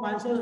500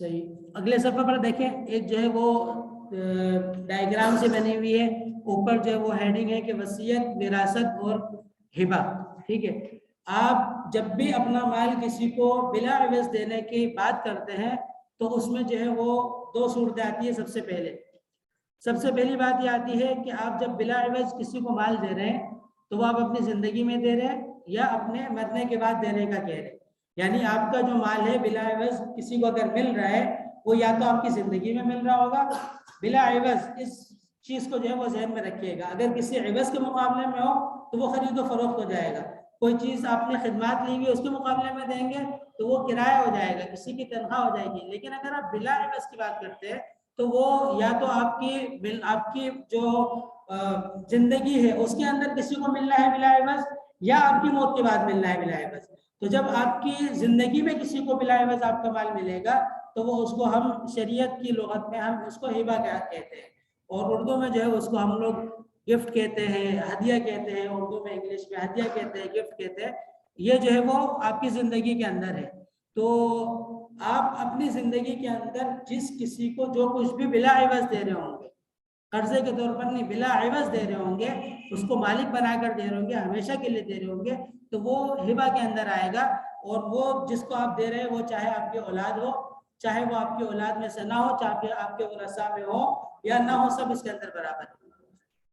صحیح. اگلے صفحے پر دیکھیں, ایک جو ہے وہ ڈائیگرام سے بنی ہوئی ہے, اوپر جو ہے وہ ہیڈنگ ہے کہ وصیت, وراثت اور ہبہ. ٹھیک ہے, آپ جب بھی اپنا مال کسی کو بلا عوض دینے کی بات کرتے ہیں تو اس میں جو ہے وہ دو صورتیں آتی ہیں. سب سے پہلی بات یہ آتی ہے کہ آپ جب بلا عوض کسی کو مال دے رہے ہیں تو وہ آپ اپنی زندگی میں دے رہے ہیں یا اپنے مرنے کے بعد دینے کا کہہ رہے ہیں. یعنی آپ کا جو مال ہے بلا عوض کسی کو اگر مل رہا ہے وہ یا تو آپ کی زندگی میں مل رہا ہوگا بلا عوض. اس چیز کو جو ہے وہ ذہن میں رکھیے گا. اگر کسی عوض کے مقابلے میں ہو تو وہ خرید و فروخت ہو جائے گا. کوئی چیز آپ نے خدمات لی ہوئی اس کے مقابلے میں دیں گے تو وہ کرایہ ہو جائے گا, کسی کی تنخواہ ہو جائے گی. لیکن اگر آپ بلا عوض کی بات کرتے ہیں تو وہ یا تو آپ کی جو زندگی ہے اس کے اندر کسی کو ملنا ہے بلا عوض یا آپ کی موت کے بعد ملنا ہے بلا عوض. تو جب آپ کی زندگی میں کسی کو بلا عوض آپ کا مال ملے گا تو وہ اس کو ہم شریعت کی لغت میں ہم اس کو ہبہ کہتے ہیں, اور اردو میں جو ہے اس کو ہم لوگ گفٹ کہتے ہیں, ہدیہ کہتے ہیں. اردو میں انگلش میں ہدیہ کہتے ہیں, گفٹ کہتے ہیں. یہ جو ہے وہ آپ کی زندگی کے اندر ہے. تو آپ اپنی زندگی کے اندر جس کسی کو جو کچھ بھی بلا عوض دے رہے ہوں گے, قرضے کے طور پر نہیں, بلا عوض دے رہے ہوں گے, اس کو مالک بنا کر دے رہے ہوں گے, ہمیشہ کے لیے دے رہے ہوں گے, تو وہ ہبہ کے اندر آئے گا. اور وہ جس کو آپ دے رہے ہیں وہ چاہے آپ کی اولاد ہو, چاہے وہ آپ کی اولاد میں سے نہ ہو, چاہے آپ کے ورثاء میں ہو یا نہ ہو, سب اس کے اندر برابر ہے.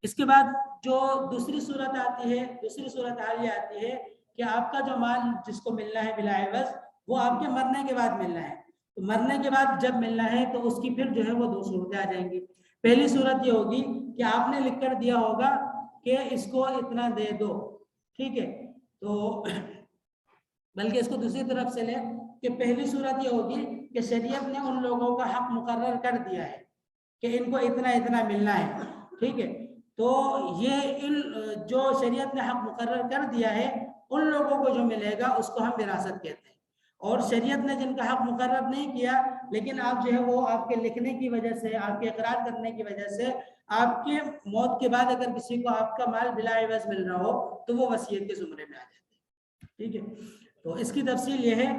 اس کے بعد جو دوسری صورت آتی ہے, دوسری صورت حال یہ آتی ہے کہ آپ کا جو مال جس کو ملنا ہے بلا عوض وہ آپ کے مرنے کے بعد ملنا ہے. تو مرنے کے بعد جب ملنا ہے تو اس کی پھر جو ہے وہ دو صورتیں آ جائیں گی. پہلی صورت یہ ہوگی کہ آپ نے لکھ کر دیا ہوگا کہ اس کو اتنا دے دو. ٹھیک ہے, تو بلکہ اس کو دوسری طرف سے لیں کہ پہلی صورت یہ ہوگی کہ شریعت نے ان لوگوں کا حق مقرر کر دیا ہے کہ ان کو اتنا اتنا ملنا ہے. ٹھیک ہے, تو یہ جو شریعت نے حق مقرر کر دیا ہے ان لوگوں کو جو ملے گا اس کو ہم وراثت کہتے ہیں. اور شریعت نے جن کا حق مقرر نہیں کیا لیکن آپ جو ہے وہ آپ کے لکھنے کی وجہ سے, آپ کے اقرار کرنے کی وجہ سے, آپ کے موت کے بعد اگر کسی کو آپ کا مال بلا عوض مل رہا ہو تو وہ وصیت کے زمرے میں آ جاتے ہیں. ٹھیک ہے, تو اس کی تفصیل یہ ہے.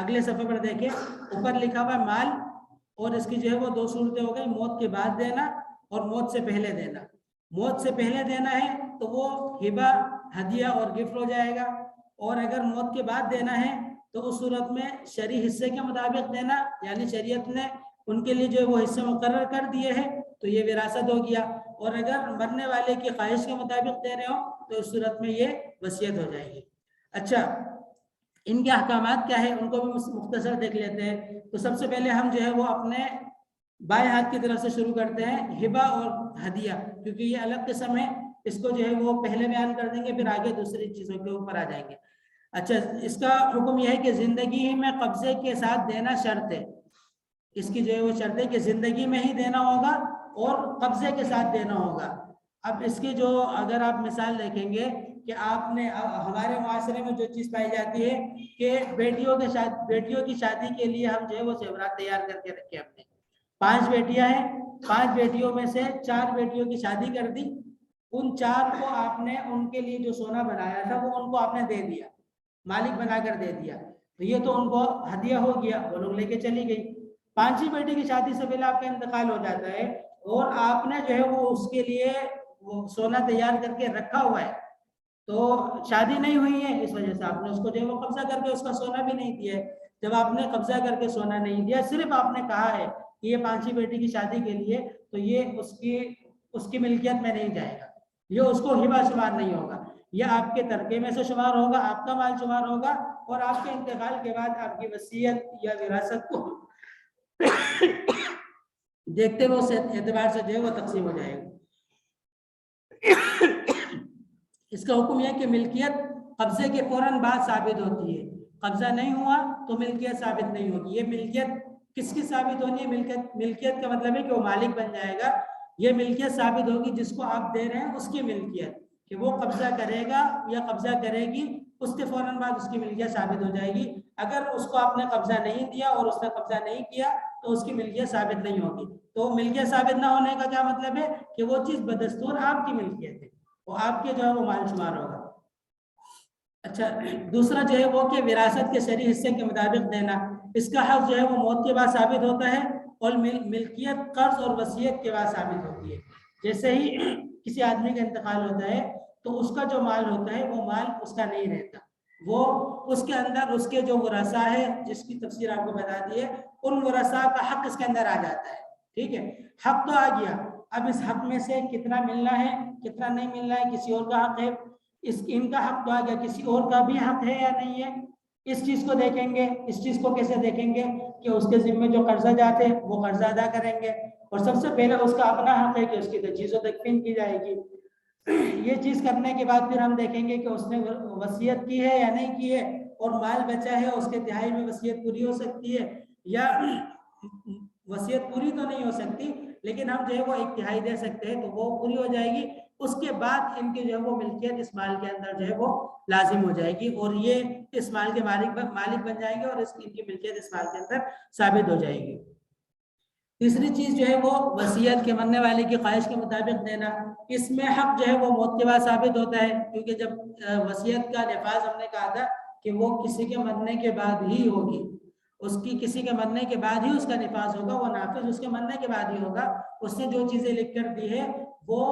اگلے صفحے پر دیکھیں, اوپر لکھا ہوا مال, اور اس کی جو ہے وہ دو صورتیں ہو گئی, موت کے بعد دینا اور موت سے پہلے دینا. موت سے پہلے دینا ہے تو وہ ہبہ, ہدیہ اور گفٹ ہو جائے گا. اور اگر موت کے بعد دینا ہے تو اس صورت میں شرعی حصے کے مطابق دینا, یعنی شریعت نے ان کے لیے جو ہے وہ حصے مقرر کر دیے ہیں تو یہ وراثت ہو گیا. اور اگر مرنے والے کی خواہش کے مطابق دے رہے ہو تو اس صورت میں یہ وصیت ہو جائے گی. اچھا, ان کے احکامات کیا ہے ان کو بھی مختصر دیکھ لیتے ہیں. تو سب سے پہلے ہم جو ہے وہ اپنے بائیں ہاتھ کی طرف سے شروع کرتے ہیں, ہبہ اور ہدیہ, کیونکہ یہ الگ قسم ہے. اس کو جو ہے وہ پہلے بیان کر دیں گے, پھر آگے دوسری چیزوں کے اوپر آ جائیں گے. اچھا, اس کا حکم یہ ہے کہ زندگی میں قبضے کے ساتھ دینا شرط ہے. اس کی جو ہے وہ شرط ہے کہ زندگی میں ہی دینا ہوگا اور قبضے کے ساتھ دینا ہوگا. اب اس کی جو اگر آپ مثال دیکھیں گے کہ آپ نے ہمارے معاشرے میں جو چیز پائی جاتی ہے کہ بیٹیوں کی شادی کے لیے ہم جو ہے وہ زیورات تیار کر کے رکھے. اپنے 5 بیٹیاں ہیں, 5 بیٹیوں میں سے 4 بیٹیوں کی شادی کر دی. ان 4 کو آپ نے ان کے لیے جو سونا بنایا تھا وہ ان کو آپ نے دے دیا, مالک بنا کر دے دیا. تو یہ تو ان کو ہدیہ ہو گیا, وہ لوگ لے کے چلی گئی. 5ہی بیٹی کی شادی سے پہلے آپ کا انتقال ہو جاتا ہے اور آپ نے جو ہے وہ اس کے لیے وہ سونا تیار کر کے رکھا ہوا ہے, تو شادی نہیں ہوئی ہے, اس وجہ سے آپ نے اس کو جو ہے وہ قبضہ کر کے اس کا سونا بھی نہیں دیا ہے. جب آپ نے قبضہ کر کے سونا نہیں دیا, صرف آپ نے کہا ہے کہ یہ 5ہی بیٹی کی شادی کے لیے, تو یہ اس کی ملکیت میں نہیں جائے گا, یہ اس کو ہبہ شمار نہیں ہوگا, یہ آپ کے ترکے میں سے شمار ہوگا, آپ کا مال شمار ہوگا, اور آپ کے انتقال کے بعد آپ کی وصیت یا وراثت کو دیکھتے ہوئے اس اعتبار سے جو ہے وہ تقسیم ہو جائے گا. اس کا حکم یہ ہے کہ ملکیت قبضے کے فوراً بعد ثابت ہوتی ہے. قبضہ نہیں ہوا تو ملکیت ثابت نہیں ہوگی. یہ ملکیت کس کی ثابت ہونی ہے؟ ملکیت کا مطلب ہے کہ وہ مالک بن جائے گا. یہ ملکیت ثابت ہوگی جس کو آپ دے رہے ہیں اس کی ملکیت, کہ وہ قبضہ کرے گا یا قبضہ کرے گی, اس کے فوراً بعد اس کی ملکیت ثابت ہو جائے گی. اگر اس کو آپ نے قبضہ نہیں دیا اور اس نے قبضہ نہیں کیا تو اس کی ملکیت ثابت نہیں ہوگی. تو ملکیت ثابت نہ ہونے کا کیا مطلب ہے کہ وہ چیز بدستور آپ کی ملکیت ہے, وہ آپ کے جو ہے وہ مال شمار ہوگا. اچھا, دوسرا جو ہے وہ کہ وراثت کے شرعی حصے کے مطابق دینا. اس کا حق جو ہے وہ موت کے بعد ثابت ہوتا ہے اور ملکیت قرض اور وصیت کے بعد ثابت ہوتی ہے. جیسے ہی کسی آدمی کا انتقال ہوتا ہے تو اس کا جو مال ہوتا ہے وہ مال اس کا نہیں رہتا, وہ اس کے اندر اس کے جو ورثاء ہے جس کی تفسیر آپ کو بتا دی ہے, ان ورثاء کا حق اس کے اندر آ جاتا ہے. ٹھیک ہے, حق تو آ گیا, اب اس حق میں سے کتنا ملنا ہے کتنا نہیں ملنا ہے, کسی اور کا حق ہے, ان کا حق تو آ گیا, کسی اور کا بھی حق ہے یا نہیں ہے, اس چیز کو دیکھیں گے. اس چیز کو کیسے دیکھیں گے کہ اس کے ذمے جو قرضہ جاتے ہیں وہ قرضہ ادا کریں گے, اور سب سے پہلے اس کا اپنا حق ہے کہ اس کی تجہیز و تکفین کی جائے گی. یہ چیز کرنے کے بعد پھر ہم دیکھیں گے کہ اس نے وصیت کی ہے یا نہیں کی ہے, اور مال بچا ہے اس کے تہائی میں وصیت پوری ہو سکتی ہے یا وصیت پوری تو نہیں ہو سکتی لیکن ہم جو ہے وہ ایک تہائی دے سکتے ہیں تو وہ پوری ہو جائے گی. اس کے بعد ان کی جو ہے وہ ملکیت اس مال کے اندر جو ہے وہ لازم ہو جائے گی اور یہ اس مال کے مالک بن جائیں گے اور ان کی ملکیت اس مال کے اندر ثابت ہو جائے گی. تیسری چیز جو ہے وہ وصیت کے مرنے والے کی خواہش کے مطابق دینا. اس میں حق جو ہے وہ موت کے بعد ثابت ہوتا ہے, کیونکہ جب وصیت کا نفاذ ہم نے کہا تھا کہ وہ کسی کے مرنے کے بعد ہی ہوگی, اس کی کسی کے مرنے کے بعد ہی اس کا نفاذ ہوگا, وہ نافذ اس کے مرنے کے بعد ہی ہوگا. اس نے جو چیزیں لکھ کر دی ہے وہ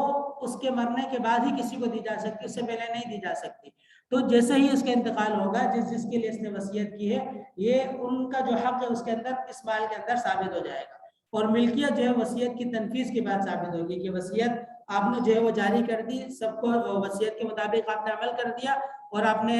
اس کے مرنے کے بعد ہی کسی کو دی جا سکتی, اس سے پہلے نہیں دی جا سکتی. تو جیسے ہی اس کا انتقال ہوگا جس کے لیے اس نے وصیت کی ہے, یہ ان کا جو حق ہے اس کے اندر اس مال کے اندر ثابت ہو جائے گا. اور ملکیت جو ہے وصیت کی تنفیذ کے بعد ثابت ہوگی کہ وصیت آپ نے جو ہے وہ جاری کر دی, سب کو وصیت کے مطابق آپ نے عمل کر دیا, اور آپ نے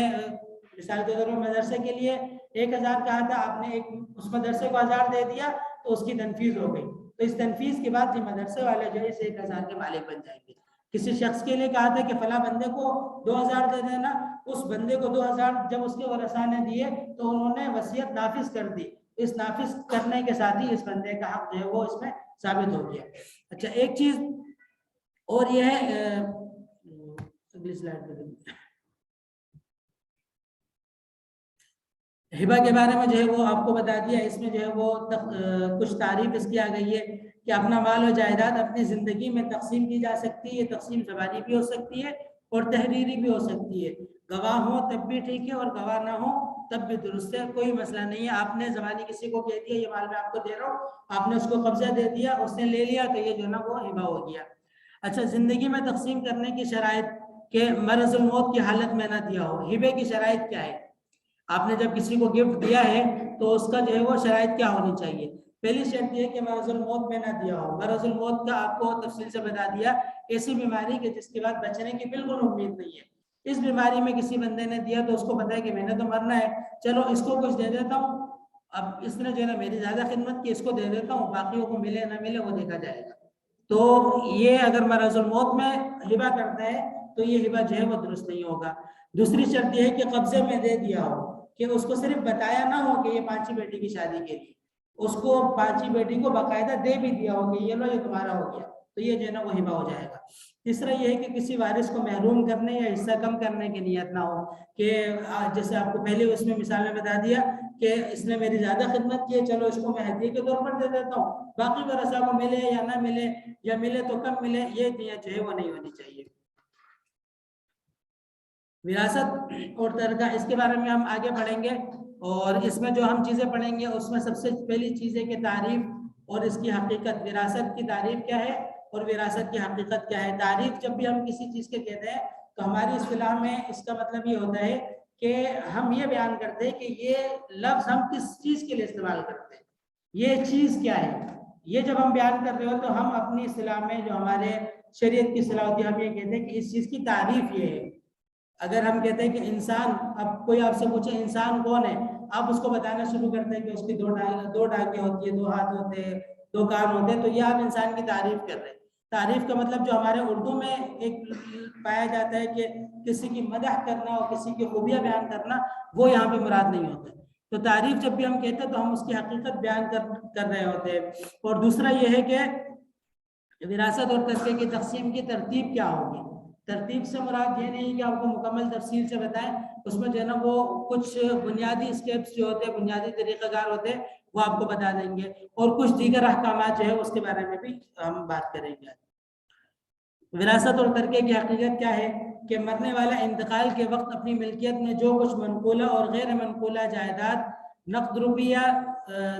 مثال کے طور پر مدرسے کے لیے 1000 کہا تھا, آپ نے اس مدرسے کو 1000 دے دیا تو اس کی تنفیذ ہو گئی. تو اس تنفیذ کے بعد یہ مدرسے والے جو ہے اس 1000 کے مالک بن جائیں گے. کسی شخص کے لیے کہا تھا کہ فلاں بندے کو 2000 دے دینا, اس بندے کو 2000 جب اس کے ورثاء نے دیے تو انہوں نے وصیت نافذ کر دی. اس نافذ کرنے کے ساتھ ہی اس بندے کا حق جو ہے وہ اس میں ثابت ہو گیا. اچھا, ایک چیز اور یہ ہے, اگلی سلائڈ پہ ہبہ کے بارے میں جو ہے وہ آپ کو بتا دیا. اس میں جو ہے وہ کچھ تعریف اس کی آ گئی ہے کہ اپنا مال و جائیداد اپنی زندگی میں تقسیم کی جا سکتی ہے. تقسیم زبانی بھی ہو سکتی ہے اور تحریری بھی ہو سکتی ہے. گواہ ہو تب بھی ٹھیک ہے اور گواہ نہ ہو تب بھی درست ہے, کوئی مسئلہ نہیں ہے. آپ نے زبانی کسی کو کہہ دیا یہ مال میں آپ کو دے رہا ہوں, آپ نے اس کو قبضہ دے دیا, اس نے لے لیا, تو یہ جو ہے نا وہ ہبہ ہو گیا. اچھا, زندگی میں تقسیم کرنے کی شرائط کہ مرض الموت کی حالت میں نہ دیا ہو. ہبے کی شرائط کیا ہے؟ آپ نے جب کسی کو گفٹ دیا ہے تو اس کا جو ہے وہ شرائط کیا ہونی چاہیے؟ پہلی شرط یہ کہ مرض الموت میں نہ دیا ہو. مرض الموت کا آپ کو تفصیل سے بتا دیا, ایسی بیماری کہ جس کے بعد بچنے کی بالکل امید نہیں ہے. اس بیماری میں کسی بندے نے دیا تو اس کو پتا ہے کہ میں نے تو مرنا ہے, چلو اس کو کچھ دے دیتا ہوں, اب اس نے جو ہے نا میری زیادہ خدمت کی, اس کو دے دیتا ہوں, باقیوں کو ملے نہ ملے وہ دیکھا جائے گا. تو یہ اگر مرض الموت میں ہبہ کرتا ہے تو یہ ہبہ جو ہے وہ درست نہیں ہوگا. دوسری شرط یہ ہے کہ قبضے میں دے دیا ہو, کہ اس کو صرف بتایا نہ ہو کہ یہ پانچی بیٹی کی شادی کے لیے, اس کو پانچی بیٹی کو باقاعدہ دے بھی دیا ہو کہ یہ لو یہ تمہارا ہو گیا, تو یہ جو ہے نا وہ ہبہ ہو جائے گا. تیسرا یہ ہے کہ کسی وارث کو محروم کرنے یا حصہ کم کرنے کی نیت نہ ہو, کہ جیسے آپ کو پہلے اس میں مثال میں بتا دیا کہ اس نے میری زیادہ خدمت کی ہے, چلو اس کو میں ہدیے کے طور پر دے دیتا ہوں, باقی ورثاء کو ملے یا نہ ملے, یا ملے تو کم ملے, یہ نیت جو ہے وہ نہیں ہونی چاہیے. وراثت اور ترکہ, اس کے بارے میں ہم آگے پڑھیں گے, اور اس میں جو ہم چیزیں پڑھیں گے اس میں سب سے پہلی چیز ہے کہ تعریف اور اس کی حقیقت. وراثت کی تعریف کیا ہے اور وراثت کی حقیقت کیا ہے؟ تعریف جب بھی ہم کسی چیز کے کہتے ہیں تو ہماری اصطلاح میں اس کا مطلب یہ ہوتا ہے کہ ہم یہ بیان کرتے ہیں کہ یہ لفظ ہم کس چیز کے لیے استعمال کرتے ہیں, یہ چیز کیا ہے. یہ جب ہم بیان کر رہے ہو تو ہم اپنی اصطلاح میں جو ہمارے شریعت کی اصطلاح ہوتی ہے ہم یہ کہتے ہیں کہ اس چیز کی تعریف یہ ہے. اگر ہم کہتے ہیں کہ انسان, اب کوئی آپ سے پوچھے انسان کون ہے, آپ اس کو بتانا شروع کرتے ہیں کہ اس کی دو ٹانگیں ہوتی ہیں, 2 ہاتھ ہوتے ہیں, 2 کان ہوتے ہیں, تو یہ آپ انسان کی تعریف کر رہے ہیں. تعریف کا مطلب جو ہمارے اردو میں ایک پایا جاتا ہے کہ کسی کی مدح کرنا اور کسی کی خوبیاں بیان کرنا, وہ یہاں پہ مراد نہیں ہوتا. تو تعریف جب بھی ہم کہتے ہیں تو ہم اس کی حقیقت بیان کر رہے ہوتے ہیں. اور دوسرا یہ ہے کہ وراثت اور ترکے کی تقسیم کی ترتیب کیا ہوگی. ترتیب سے مراد یہ نہیں کہ آپ کو مکمل تفصیل سے بتائیں, اس میں جو ہے نا وہ کچھ بنیادی سٹیپس جو ہوتے ہیں, بنیادی طریقہ کار ہوتے ہیں, وہ آپ کو بتا دیں گے, اور کچھ دیگر احکامات جو ہے اس کے بارے میں بھی ہم بات کریں گے. وراثت اور ترکے کی حقیقت کیا ہے کہ مرنے والا انتقال کے وقت اپنی ملکیت میں جو کچھ منقولہ اور غیر منقولہ جائیداد, نقد روپیہ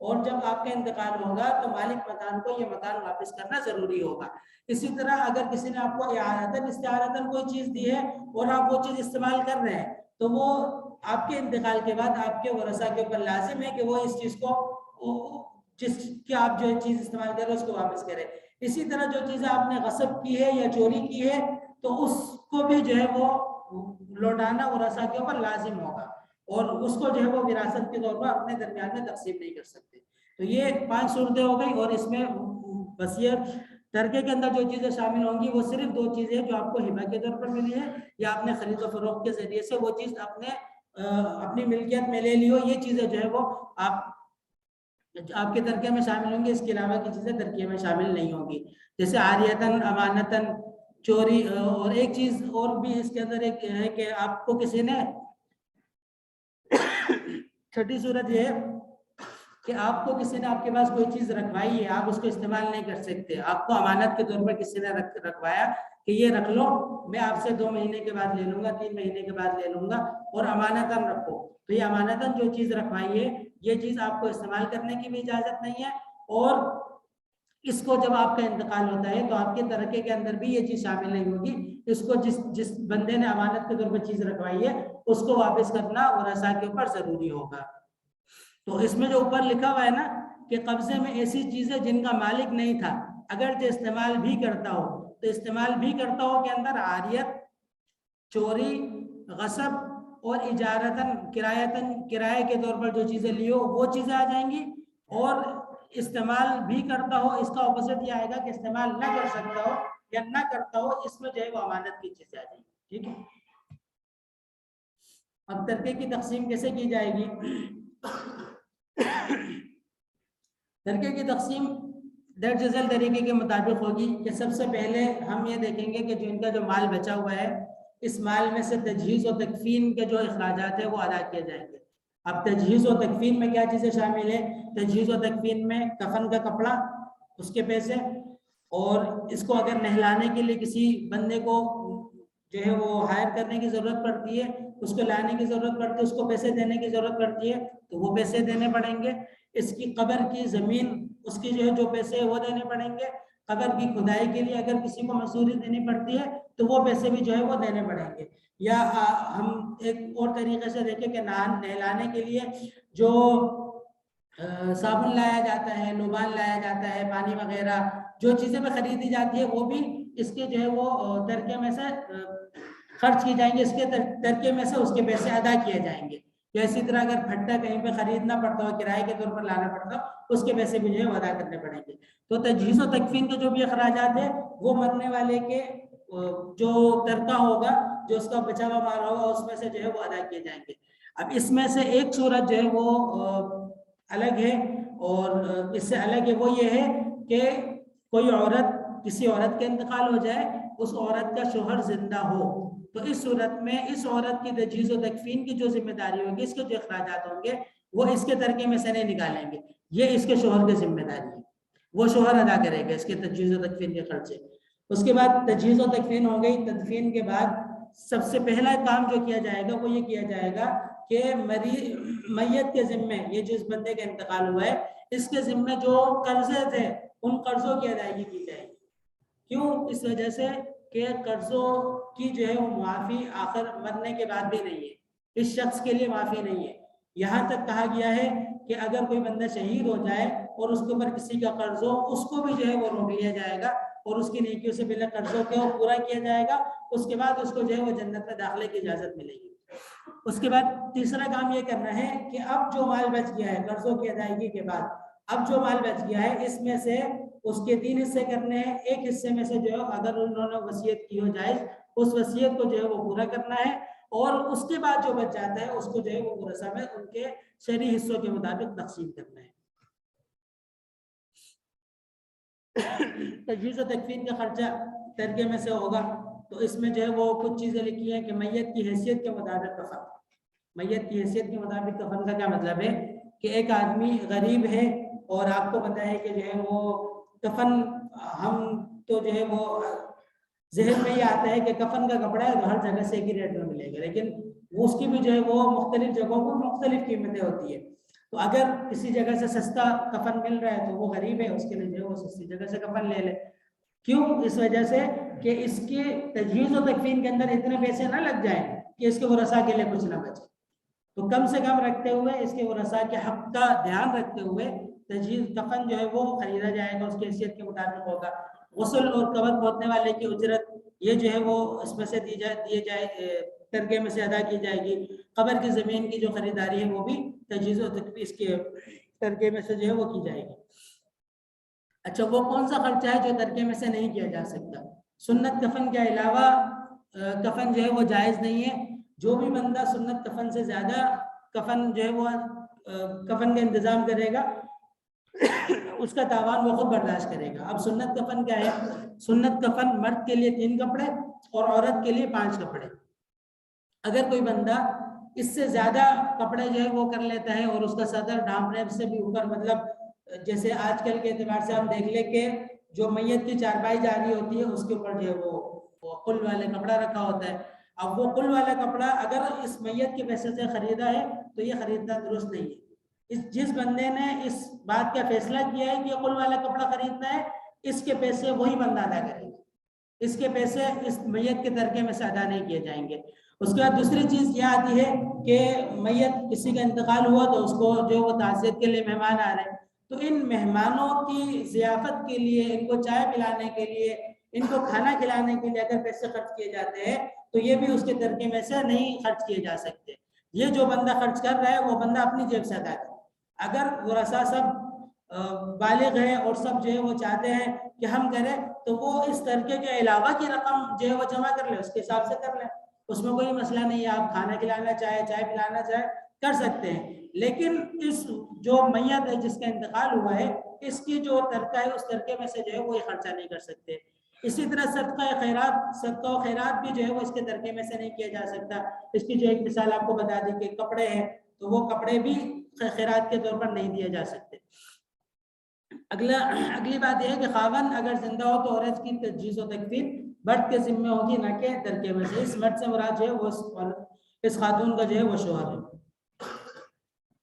اور جب آپ کا انتقال ہوگا تو مالک مکان کو یہ مکان واپس کرنا ضروری ہوگا۔ اسی طرح اگر کسی نے آپ کو اعارتاً استعارتاً کوئی چیز دی ہے اور آپ وہ چیز استعمال کر رہے ہیں تو وہ آپ کے انتقال کے بعد آپ کے ورثاء کے اوپر لازم ہے کہ وہ اس چیز کو جس کی آپ جو چیز استعمال کر رہے ہیں اس کو واپس کریں۔ اسی طرح جو چیزیں آپ نے غصب کی ہے یا چوری کی ہے تو اس کو بھی جو ہے وہ لوٹانا ورثاء کے اوپر لازم ہوگا، اور اس کو جو ہے وہ وراثت کے طور پر اپنے درمیان میں تقسیم نہیں کر سکتے۔ تو یہ 5 صورتیں ہو گئی، اور اس میں وصیت ترکے کے اندر جو چیزیں شامل ہوں گی وہ صرف 2 چیزیں جو آپ کو ہبہ کے طور پر ملی ہے یا آپ نے خرید و فروخت کے ذریعے سے وہ چیز اپنی ملکیت میں لے لی ہو، یہ چیزیں جو ہے وہ آپ کے ترکے میں شامل ہوں گی۔ اس کے علاوہ کی چیزیں ترکے میں شامل نہیں ہوں گی، جیسے عاریتاً، امانتاً، چوری۔ اور ایک چیز اور بھی اس کے اندر ایک ہے کہ آپ کو کسی نے چھٹی صورت یہ ہے کہ آپ کو کسی نے آپ کے پاس کوئی چیز رکھوائی ہے، آپ اس کو استعمال نہیں کر سکتے، آپ کو امانت کے طور پر کسی نے رکھوایا کہ یہ رکھ لو، میں آپ سے 2 مہینے کے بعد لے لوں گا، 3 مہینے کے بعد لے لوں گا، اور امانتاً رکھو۔ تو یہ امانتاً جو چیز رکھوائی ہے یہ چیز آپ کو استعمال کرنے کی بھی اجازت نہیں ہے، اور اس کو جب آپ کا انتقال ہوتا ہے تو آپ کے ترکے کے اندر بھی یہ چیز شامل نہیں ہوگی۔ اس کو جس بندے نے امانت کے طور پر چیز رکھوائی ہے اس کو واپس کرنا ورثاء کے اوپر ضروری ہوگا۔ تو اس میں جو اوپر لکھا ہوا ہے نا کہ قبضے میں ایسی چیزیں جن کا مالک نہیں تھا اگر جو استعمال بھی کرتا ہو، تو استعمال بھی کرتا ہو کے اندر عاریت، چوری، غصب اور اجارتاً، کرائے کے طور پر جو چیزیں لی ہو وہ چیزیں آ جائیں گی، اور استعمال بھی کرتا ہو اس کا اپوزٹ یہ آئے گا کہ استعمال نہ کر سکتا ہو یا نہ کرتا ہو، اس میں جو ہے وہ امانت کی چیزیں آ جائیں گی۔ ٹھیک ہے، اب ترکے کی تقسیم کیسے کی جائے گی؟ ترکے کی تقسیم درج ذیل طریقے کے مطابق ہوگی کہ سب سے پہلے ہم یہ دیکھیں گے کہ جو ان کا جو مال بچا ہوا ہے اس مال میں سے تجہیز و تکفین کے جو اخراجات ہیں وہ ادا کیے جائیں گے۔ اب تجہیز و تکفین میں کیا چیزیں شامل ہیں؟ تجہیز و تکفین میں کفن کا کپڑا، اس کے پیسے، اور اس کو اگر نہلانے کے لیے کسی بندے کو جو ہے وہ ہائر کرنے کی ضرورت پڑتی ہے، اس کو لانے کی ضرورت پڑتی ہے، اس کو پیسے دینے کی ضرورت پڑتی ہے تو وہ پیسے دینے پڑیں گے۔ اس کی قبر کی زمین، اس کی جو ہے جو پیسے وہ دینے پڑیں گے۔ قبر کی کھدائی کے لیے اگر کسی کو مزدوری دینی پڑتی ہے تو وہ پیسے بھی جو ہے وہ دینے پڑیں گے۔ یا ہم ایک اور طریقے سے دیکھیں کہ نہلانے کے لیے جو صابن لایا جاتا ہے، لوبان لایا جاتا ہے، پانی وغیرہ جو چیزیں میں خریدی جاتی ہے وہ بھی اس کے جو ہے وہ ترکے میں سے خرچ کی جائیں گے، اس کے ترکے میں سے اس کے پیسے ادا کیے جائیں گے۔ یا اسی طرح اگر پھٹا کہیں پہ خریدنا پڑتا ہو، کرائے کے طور پر لانا پڑتا ہو، اس کے پیسے بھی جو ہے وہ ادا کرنے پڑیں گے۔ تو تجہیز و تکفین کے جو بھی اخراجات ہیں وہ مرنے والے کے جو ترکہ ہوگا، جو اس کا بچا ہوا مال ہوگا، اس میں سے جو ہے وہ ادا کیے جائیں گے۔ اب اس میں سے ایک صورت جو ہے وہ الگ ہے، اور اس سے الگ ہے وہ یہ ہے کہ کوئی عورت، کسی عورت کے انتقال ہو جائے، اس عورت کا شوہر زندہ ہو، تو اس صورت میں اس عورت کی تجہیز و تکفین کی جو ذمہ داری ہوگی، اس کے جو اخراجات ہوں گے وہ اس کے ترکے میں سے نہیں نکالیں گے، یہ اس کے شوہر کی ذمہ داری ہے، وہ شوہر ادا کرے گا اس کے تجہیز و تکفین کے خرچے۔ اس کے بعد تجہیز و تکفین ہو گئی۔ تدفین کے بعد سب سے پہلا کام جو کیا جائے گا وہ یہ کیا جائے گا کہ میت کے ذمے، یہ جو اس بندے کا انتقال ہوا ہے اس کے ذمے جو قرضے تھے ان قرضوں کی ادائیگی کی جائے گی۔ کیوں؟ اس وجہ سے کہ قرضوں کی جو ہے وہ معافی آخر مرنے کے بعد بھی نہیں ہے، اس شخص کے لیے معافی نہیں ہے۔ یہاں تک کہا گیا ہے کہ اگر کوئی بندہ شہید ہو جائے اور اس کے اوپر کسی کا قرض ہو، اس کو بھی جو ہے وہ روک لیا جائے گا اور اس کی نیکیوں سے پہلے قرضوں کو پورا کیا جائے گا، اس کے بعد اس کو جو ہے وہ جنت میں داخلے کی اجازت ملے گی۔ اس کے بعد تیسرا کام یہ کرنا ہے کہ اب جو مال بچ گیا ہے قرضوں کی ادائیگی کے بعد، اب جو مال بچ گیا ہے اس میں سے اس کے 3 حصے کرنے ہیں۔ ایک حصے میں سے جو ہے اگر انہوں نے وصیت کی ہو جائز، اس وصیت کو جو ہے وہ پورا کرنا ہے، اور اس کے بعد جو بچ جاتا ہے اس کو جو ہے وہ ورثہ میں ان کے شرعی حصوں کے مطابق تقسیم کرنا ہے۔ تجہیز و تکفین کا خرچہ ترکے میں سے ہوگا، تو اس میں جو ہے وہ کچھ چیزیں لکھی ہیں کہ میت کی حیثیت کے مطابق کفن۔ میت کی حیثیت کے مطابق کفن کا کیا مطلب ہے کہ ایک آدمی غریب ہے اور آپ کو پتہ ہے کہ جو ہے وہ کفن، ہم تو جو ہے وہ ذہن میں یہ آتا ہے کہ کفن کا کپڑا ہے ہر جگہ سے ایک ہی ریٹ میں ملے گا، لیکن اس کی بھی جو ہے وہ مختلف جگہوں پر مختلف قیمتیں ہوتی ہیں۔ تو اگر کسی جگہ سے سستا کفن مل رہا ہے تو وہ غریب ہے، اس کے لیے جو ہے وہ سستی جگہ سے کفن لے لے. کیوں؟ اس وجہ سے کہ اس کی تجہیز و تکفین کے اندر اتنے پیسے نہ لگ جائیں کہ اس کے ورثاء کے لیے کچھ نہ بچے. تو کم سے کم رکھتے ہوئے، اس کے ورثاء کے حق کا دھیان رکھتے ہوئے تجہیز کفن جو ہے وہ خریدا جائے گا، اس کی حیثیت کے مطابق ہوگا. غسل اور قبر پہنچنے والے کی اجرت یہ جو ہے وہ اس میں سے دیے جائے ترکے میں سے ادا کی جائے گی. قبر کی زمین کی جو خریداری ہے وہ بھی تجہیز و تکفین اس کے ترکے میں سے جو ہے وہ کی جائے گی. اچھا، وہ کون سا خرچہ ہے جو ترکے میں سے نہیں کیا جا سکتا؟ سنت کفن کے علاوہ کفن جو ہے وہ جائز نہیں ہے. جو بھی بندہ سنت کفن سے زیادہ کفن جو ہے وہ کفن کا انتظام کرے گا اس کا تاوان وہ خود برداشت کرے گا. اب سنت کفن کیا ہے؟ سنت کفن مرد کے لیے 3 کپڑے اور عورت کے لیے 5 کپڑے. اگر کوئی بندہ اس سے زیادہ کپڑے جو ہے وہ کر لیتا ہے اور اس کا صدر ڈھانپنے سے بھی اوپر، مطلب جیسے آج کل کے اعتبار سے ہم دیکھ لیں کہ جو میت کی چارپائی جاری ہوتی ہے اس کے اوپر جو ہے وہ قل والے کپڑا رکھا ہوتا ہے. اب وہ قل والا کپڑا اگر اس میت کے پیسے سے خریدا ہے تو یہ خریدنا درست نہیں ہے. جس بندے نے اس بات کا فیصلہ کیا ہے کہ قل والا کپڑا خریدنا ہے، اس کے پیسے وہی بندہ ادا کرے گا. اس کے پیسے اس میت کے ترکے میں سے ادا نہیں کیے جائیں گے. اس کے بعد دوسری چیز یہ آتی ہے کہ میت کسی کا انتقال ہوا تو اس کو جو وہ تعزیت کے لیے مہمان آ رہے ہیں، تو ان مہمانوں کی ضیافت کے لیے، ان کو چائے پلانے کے لیے، ان کو کھانا کھلانے کے لیے اگر پیسے خرچ کیے جاتے ہیں تو یہ بھی اس کے ترکے میں سے نہیں خرچ کیے جا سکتے. یہ جو بندہ خرچ کر رہا ہے وہ بندہ اپنی جیب سے ادا کرے. اگر ورثاء سب بالغ ہیں اور سب جو ہے وہ چاہتے ہیں کہ ہم کریں تو وہ اس ترکے کے علاوہ کی رقم جو ہے وہ جمع کر لیں، اس کے حساب سے کر لیں. اس میں کوئی مسئلہ نہیں ہے. آپ کھانا کھلانا چاہے، چائے پلانا چاہے، کر سکتے ہیں. لیکن اس جو میت ہے جس کا انتقال ہوا ہے، اس کی جو ترکہ ہے اس ترکے میں سے جو ہے وہ خرچہ نہیں کر سکتے. اسی طرح صدقہ و خیرات بھی جو ہے وہ اس کے ترکے میں سے نہیں کیا جا سکتا. اس کی جو ایک مثال آپ کو بتا دی کہ کپڑے ہیں تو وہ کپڑے بھی خیرات کے طور پر نہیں دیے جا سکتے. اگلی بات یہ ہے کہ خاوند اگر زندہ ہو تو عورت کی تجہیز و تکفین مرد کے ذمہ ہوگی، نہ کہ ترکے میں سے. اس مرد سے مراد جو ہے وہ اس خاتون کا جو ہے وہ شوہر ہے.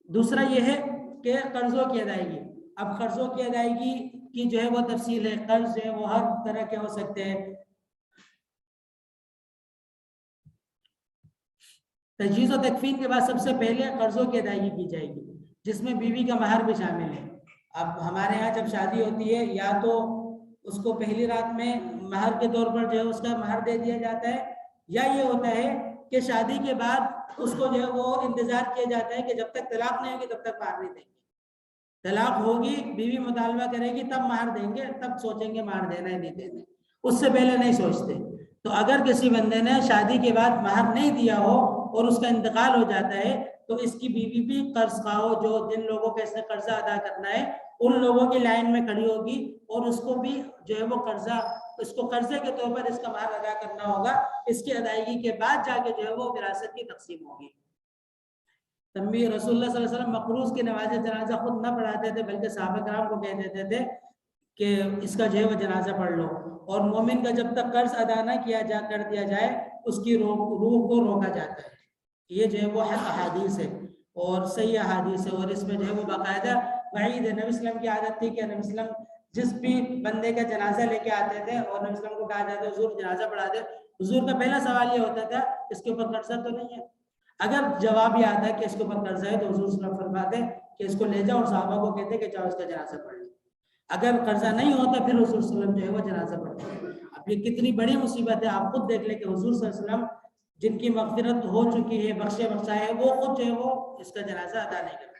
دوسرا یہ ہے کہ قرضوں کی ادائیگی. اب قرضوں کی ادائیگی کی جو ہے وہ تفصیل ہے. قرض جو ہے وہ ہر طرح کے ہو سکتے ہیں. تجہیز و تکفین کے بعد سب سے پہلے قرضوں کی ادائیگی کی جائے گی، جس میں بیوی کا مہر بھی شامل ہے. اب ہمارے ہاں جب شادی ہوتی ہے یا تو اس کو پہلی رات میں مہر کے طور پر جو ہے اس کا مہر دے دیا جاتا ہے، یا یہ ہوتا ہے کہ شادی کے بعد اس کو جو ہے وہ انتظار کیا جاتا ہے کہ جب تک طلاق نہیں ہوگی تب تک مہر نہیں دیں گے. طلاق ہوگی، بیوی مطالبہ کرے گی تب مہر دیں گے، تب سوچیں گے مہر دینا ہے نہیں دینا، اس سے پہلے نہیں سوچتے. تو اگر کسی بندے نے شادی کے بعد مہر نہیں دیا ہو اور اس کا انتقال ہو جاتا ہے تو اس کی بیوی بھی قرض خواہ ہو، جو جن لوگوں کا اس نے قرضہ ادا کرنا ہے ان لوگوں کی لائن میں کھڑی ہوگی اور اس کو بھی جو ہے وہ قرضے کے طور پر اس کا مہر ادا کرنا ہوگا. اس کی ادائیگی کے بعد جا کے جو ہے وہ وراثت کی تقسیم ہوگی. تنبیہ، رسول اللہ صلی اللہ علیہ وسلم مقروض کی نماز جنازہ خود نہ پڑھاتے تھے بلکہ صحابہ کرام کو کہہ دیتے تھے کہ اس کا جو ہے وہ جنازہ پڑھ لو. اور مومن کا جب تک قرض ادا نہ کر دیا جائے اس کی روح کو روکا جاتا ہے. یہ جو ہے وہ احادیث ہے اور صحیح احادیث ہے، اور اس میں جو ہے وہ باقاعدہ وعید ہے. نبی وسلم کی عادت تھی کہ نبی وسلم جس بھی بندے کا جنازہ لے کے آتے تھے اور نبی وسلم کو کہا جاتا ہے حضور جنازہ پڑھا دے، حضور کا پہلا سوال یہ ہوتا تھا اس کے اوپر قرضہ تو نہیں ہے؟ اگر جواب یہ آتا ہے کہ اس کے اوپر قرضہ ہے تو حضور صلی اللہ علیہ وسلم فرماتے کہ اس کو لے جاؤ اور صحابہ کو کہتے کہ جاؤ اس کا جنازہ پڑھ لو. اگر قرضہ نہیں ہوتا پھر حضور صلی اللہ علیہ وسلم جو ہے وہ جنازہ پڑھتے. اب یہ کتنی بڑی مصیبت ہے، آپ خود دیکھ لیں کہ حضور صلی اللہ علیہ وسلم جن کی مغفرت ہو چکی ہے، بخشا ہے، وہ خود جو ہے وہ اس کا جنازہ ادا نہیں کرتے.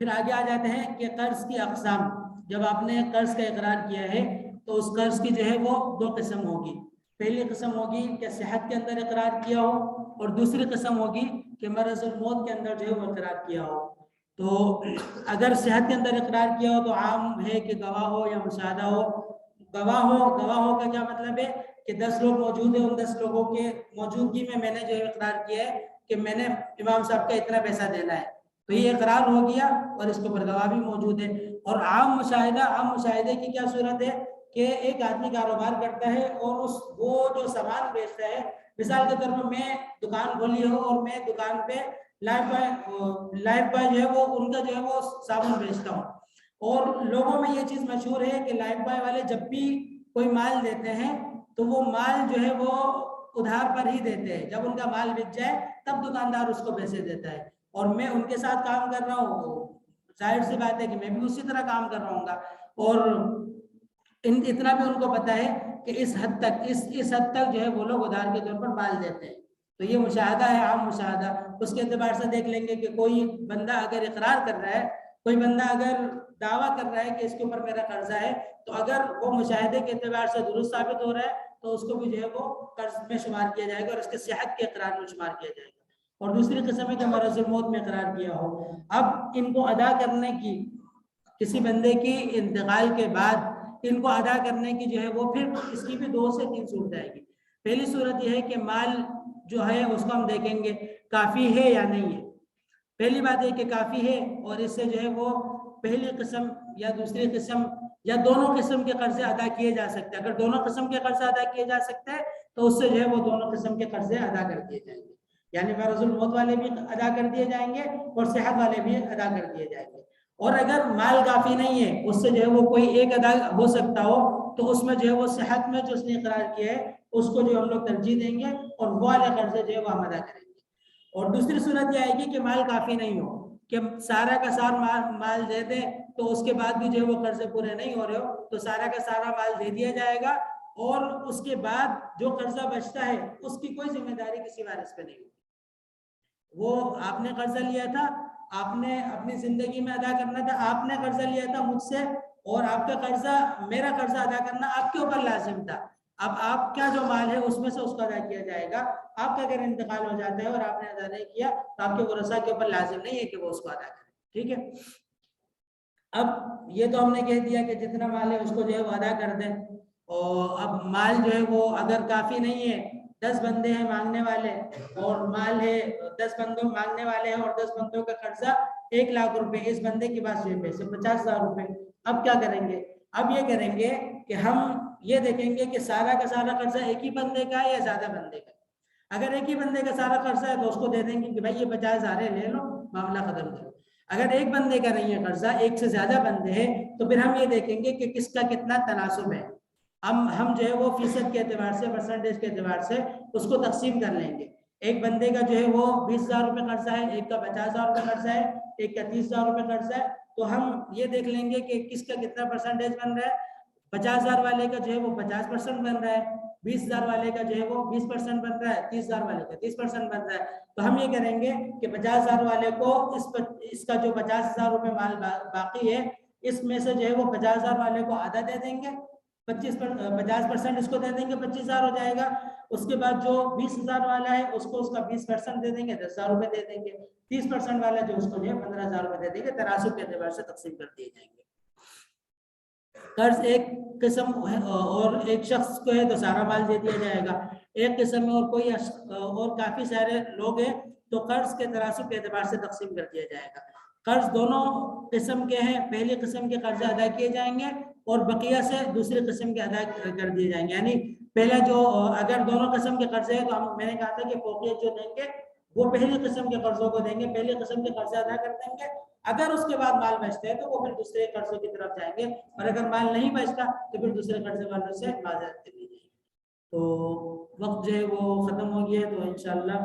پھر آگے آ جاتے ہیں کہ قرض کی اقسام. جب آپ نے قرض کا اقرار کیا ہے تو اس قرض کی جو ہے وہ 2 قسم ہوگی. پہلی قسم ہوگی کہ صحت کے اندر اقرار کیا ہو، اور دوسری قسم ہوگی کہ مرض الموت کے اندر جو ہے وہ اقرار کیا ہو. تو اگر صحت کے اندر اقرار کیا ہو تو عام ہے کہ گواہ ہو یا مشاہدہ ہو. گواہ ہو کا کیا مطلب ہے کہ 10 لوگ موجود ہیں، ان 10 لوگوں کے موجودگی میں نے جو ہے اقرار کیا ہے کہ میں نے امام صاحب کا اتنا پیسہ دینا ہے، تو یہ اقرار ہو گیا اور اس کے اوپر گواہ بھی موجود ہے. اور عام مشاہدے کی کیا صورت ہے کہ ایک آدمی کاروبار کرتا ہے اور وہ جو سامان بیچتا ہے، مثال کے طور پر میں دکان کھولی ہو اور میں دکان پہ لائف بوائے جو ہے وہ ان کا جو ہے وہ صابن بیچتا ہوں. اور لوگوں میں یہ چیز مشہور ہے کہ لائف بوائے والے جب بھی کوئی مال دیتے ہیں تو وہ مال جو ہے وہ ادھار پر ہی دیتے ہیں. جب ان کا مال بک جائے تب دکاندار اس کو پیسے دیتا ہے. اور میں ان کے ساتھ کام کر رہا ہوں, ظاہر سی بات ہے کہ میں بھی اسی طرح کام کر رہا ہوں گا. اور اتنا بھی ان کو پتا ہے کہ اس حد تک اس حد تک جو ہے وہ لوگ ادھار کے طور پر مال دیتے ہیں. تو یہ مشاہدہ ہے, عام مشاہدہ. اس کے اعتبار سے دیکھ لیں گے کہ کوئی بندہ اگر اقرار کر رہا ہے, کوئی بندہ اگر دعویٰ کر رہا ہے کہ اس کے اوپر میرا قرضہ ہے, تو اگر وہ مشاہدے کے اعتبار سے درست ثابت ہو رہا ہے تو اس کو بھی جو ہے وہ قرض میں شمار کیا جائے گا اور اس کے صحت کے اقرار میں شمار کیا جائے گا. اور دوسری قسم ہے کہ مرض الموت میں اقرار کیا ہو. اب ان کو ادا کرنے کی, کسی بندے کی انتقال کے بعد ان کو ادا کرنے کی جو ہے وہ پھر اس کی بھی 2 سے 3 صورت آئے گی. پہلی صورت یہ ہے کہ مال جو ہے اس کو ہم دیکھیں گے کافی ہے یا نہیں ہے. پہلی بات ہے کہ کافی ہے, اور اس سے جو ہے وہ پہلی قسم یا دوسری قسم یا دونوں قسم کے قرضے ادا کیے جا سکتے ہیں. اگر دونوں قسم کے قرضے ادا کیے جا سکتے ہیں تو اس سے جو ہے وہ دونوں قسم کے قرضے ادا کر دیے جائیں گے. یعنی مرض الموت والے بھی ادا کر دیے جائیں گے اور صحت والے بھی ادا کر دیے جائیں گے. اور اگر مال کافی نہیں ہے, اس سے جو ہے وہ کوئی ایک ادا ہو سکتا ہو, تو اس میں جو ہے وہ صحت میں جو اس نے اقرار کیا ہے اس کو جو ہم لوگ ترجیح دیں گے اور وہ والے قرضے جو ہے وہ ہم ادا کریں گے. اور دوسری صورت یہ آئے گی کہ مال کافی نہیں ہو, کہ سارا کا سارا مال دے دیں تو اس کے بعد بھی جو ہے وہ قرضے پورے نہیں ہو رہے ہو, تو سارا کا سارا مال دے دیا جائے گا اور اس کے بعد جو قرضہ بچتا ہے اس کی کوئی ذمہ داری کسی وارث پہ نہیں ہوگی. وہ آپ نے قرضہ لیا تھا, آپ نے اپنی زندگی میں ادا کرنا تھا, آپ نے قرضہ لیا تھا مجھ سے, اور آپ کا قرضہ, میرا قرضہ ادا کرنا آپ کے اوپر لازم تھا. اب آپ کا جو مال ہے اس میں سے اس کو ادا کیا جائے گا. آپ کا اگر انتقال ہو جاتا ہے اور آپ نے ادا نہیں کیا تو آپ کے ورثاء کے اوپر لازم نہیں ہے کہ وہ اس کو ادا کریں. ٹھیک ہے. اب یہ تو ہم نے کہہ دیا کہ جتنا مال ہے اس کو جو ہے وہ ادا کر دیں. اور اب مال جو ہے وہ اگر کافی نہیں ہے, 10 بندے ہیں مانگنے والے اور مال ہے 10 بندوں مانگنے والے ہیں اور 10 بندوں کا قرضہ 1 لاکھ روپے, اس بندے کے پاس جو ہے پیسے 50,000 روپے. اب کیا کریں گے؟ اب یہ کریں گے کہ ہم یہ دیکھیں گے کہ سارا کا سارا قرضہ ایک ہی بندے کا ہے یا زیادہ بندے کا. اگر ایک ہی بندے کا سارا قرضہ ہے تو اس کو دے دیں گے کہ بھائی یہ 50,000 ہے, لے لو, معاملہ ختم کرو. اگر ایک بندے کا نہیں ہے قرضہ, ایک سے زیادہ بندے ہیں, تو پھر ہم یہ دیکھیں گے کہ کس کا کتنا تناسب ہے. ہم جو ہے وہ فیصد کے اعتبار سے, پرسنٹیج کے اعتبار سے اس کو تقسیم کر لیں گے. ایک بندے کا جو ہے وہ 20,000 روپے قرضہ ہے, ایک کا 50,000 روپے قرضہ ہے, ایک کا 30,000 روپے قرضہ ہے. تو ہم یہ دیکھ لیں گے کہ کس کا کتنا پرسنٹیج بن رہا ہے. 50,000 والے کا جو ہے وہ 50% بن رہا ہے, 20,000 والے کا جو ہے وہ 20% بن رہا ہے, 30,000 والے کا 30% بن رہا ہے. تو ہم یہ کریں گے کہ 50,000 والے کو اس کا جو 50,000 روپے مال باقی ہے, اس میں سے جو ہے وہ 50,000 والے کو آدھا دے دیں گے, 50% اس کو دے دیں گے, 25,000 ہو جائے گا. اس کے بعد جو 20,000 والا ہے اس کو اس کا 20% دے دیں گے, 10,000 روپے دے دیں گے. 30% والا جو اس کو جو ہے 15,000 روپے دے دیں گے. تناسب کے اعتبار سے تقسیم کر دیے جائیں گے. قرض ایک قسم اور ایک شخص کو ہے تو سارا مال دے دیا جائے گا. ایک قسم میں اور کوئی اور کافی سارے لوگ ہیں تو قرض کے تناسب کے اعتبار سے تقسیم کر دیا جائے گا. قرض دونوں قسم کے ہیں, پہلی قسم کے قرض ادا کیے جائیں گے اور بقیہ سے دوسری قسم کے ادا کر دیے جائیں گے. یعنی پہلا جو اگر دونوں قسم کے قرضے ہیں تو میں نے کہا تھا کہ فوقیت جو دیں گے وہ پہلی قسم کے قرضوں کو دیں گے, پہلی قسم کے قرضے ادا کر دیں گے. اگر اس کے بعد مال بچتا ہے تو وہ پھر دوسرے قرضوں کی طرف جائیں گے, اور اگر مال نہیں بچتا تو پھر دوسرے قرضے والوں سے معذرت کر لی جائے گی. تو وقت جو ہے وہ ختم ہو گیا ہے, تو انشاءاللہ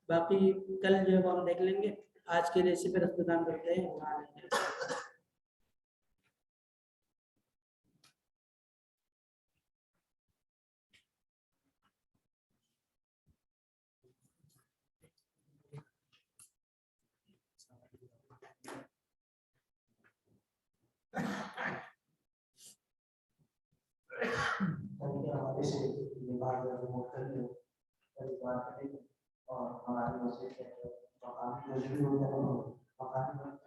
باقی کل جو ہے وہ ہم دیکھ لیں گے. آج کے لیے اسی پر اختتام کرتے ہیں. اور ہماری